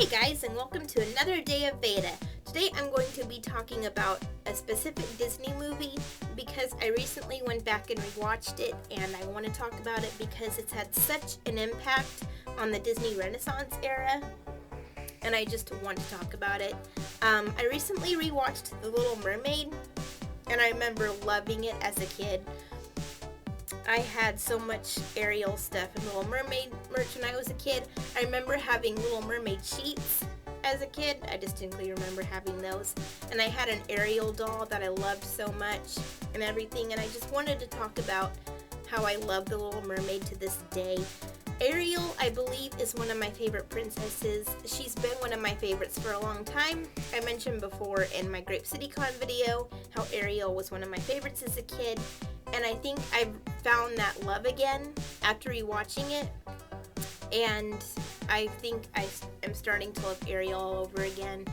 Hey guys, and welcome to another day of beta. Today I'm going to be talking about a specific Disney movie because I recently went back and rewatched it, and I want to talk about it because it's had such an impact on the Disney Renaissance era, and I just want to talk about it. I recently rewatched The Little Mermaid, and I remember loving it as a kid. I had so much Ariel stuff and Little Mermaid merch when I was a kid. I remember having Little Mermaid sheets as a kid. I distinctly remember having those. And I had an Ariel doll that I loved so much and everything. And I just wanted to talk about how I love the Little Mermaid to this day. Ariel, I believe, is one of my favorite princesses. She's been one of my favorites for a long time. I mentioned before in my Grape City Con video how Ariel was one of my favorites as a kid. And I think I've found that love again after rewatching it. And I think I am starting to love Ariel all over again.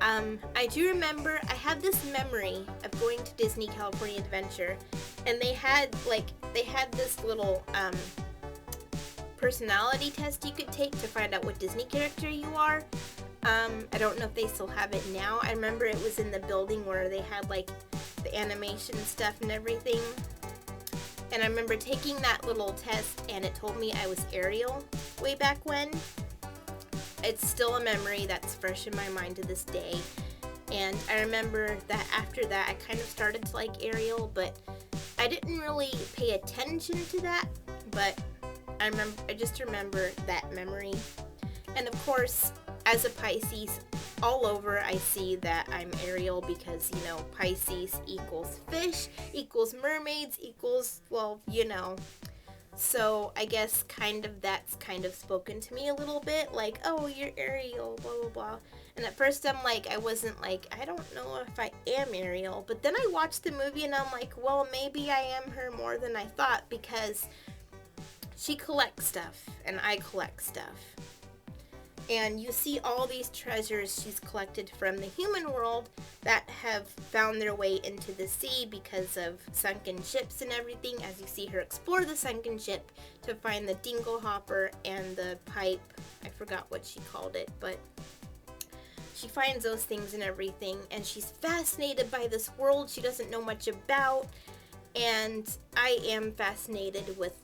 I do remember, I had this memory of going to Disney California Adventure. And they had this little personality test you could take to find out what Disney character you are. I don't know if they still have it now. I remember it was in the building where they had like the animation stuff and everything. And I remember taking that little test and it told me I was Ariel way back when. It's still a memory that's fresh in my mind to this day. And I remember that after that I kind of started to like Ariel, but I didn't really pay attention to that. But I just remember that memory. And of course, as a Pisces, all over I see that I'm Ariel because, Pisces equals fish, equals mermaids, equals, So I guess that's kind of spoken to me a little bit, like, oh, you're Ariel, blah, blah, blah. And at first I wasn't like, I don't know if I am Ariel. But then I watched the movie and I'm like, well, maybe I am her more than I thought because she collects stuff and I collect stuff. And you see all these treasures she's collected from the human world that have found their way into the sea because of sunken ships and everything, as you see her explore the sunken ship to find the dingle hopper and the pipe. I forgot what she called it, but she finds those things and everything, and she's fascinated by this world she doesn't know much about. And I am fascinated with,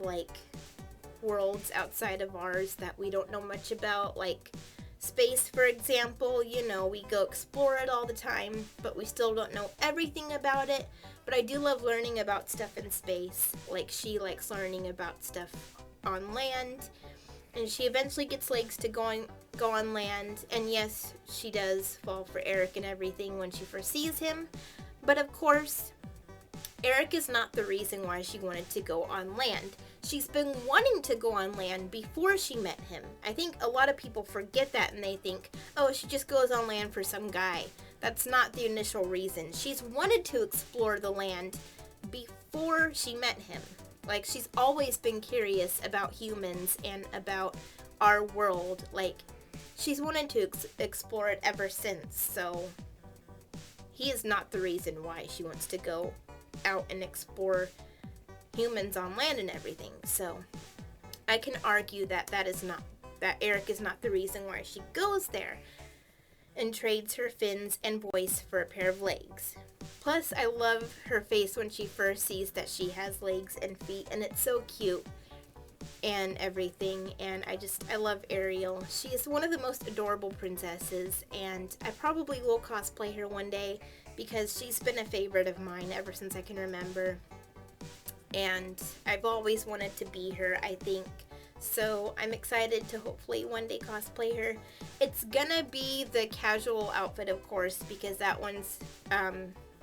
worlds outside of ours that we don't know much about, like space, for example. We go explore it all the time, but we still don't know everything about it. But I do love learning about stuff in space. Like, she likes learning about stuff on land, and she eventually gets legs to go on land. And yes, she does fall for Eric and everything when she first sees him, but of course Eric is not the reason why she wanted to go on land. She's been wanting to go on land before she met him. I think a lot of people forget that and they think, oh, she just goes on land for some guy. That's not the initial reason. She's wanted to explore the land before she met him. She's always been curious about humans and about our world. She's wanted to explore it ever since. So he is not the reason why she wants to go out and explore humans on land and everything. So I can argue that Eric is not the reason why she goes there and trades her fins and voice for a pair of legs. Plus, I love her face when she first sees that she has legs and feet, and it's so cute and everything. And I love Ariel. She is one of the most adorable princesses, and I probably will cosplay her one day because she's been a favorite of mine ever since I can remember. And I've always wanted to be her, I think. So I'm excited to hopefully one day cosplay her. It's gonna be the casual outfit, of course, because that one's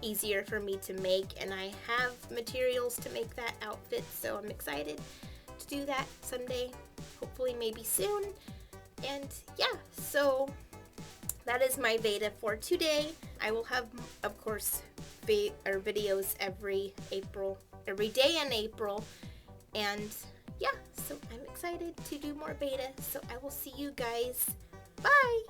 easier for me to make, and I have materials to make that outfit, so I'm excited to do that someday, hopefully maybe soon. And yeah, so that is my beta for today. I will have, of course, videos every day in April, and yeah, so I'm excited to do more beta, so I will see you guys. Bye!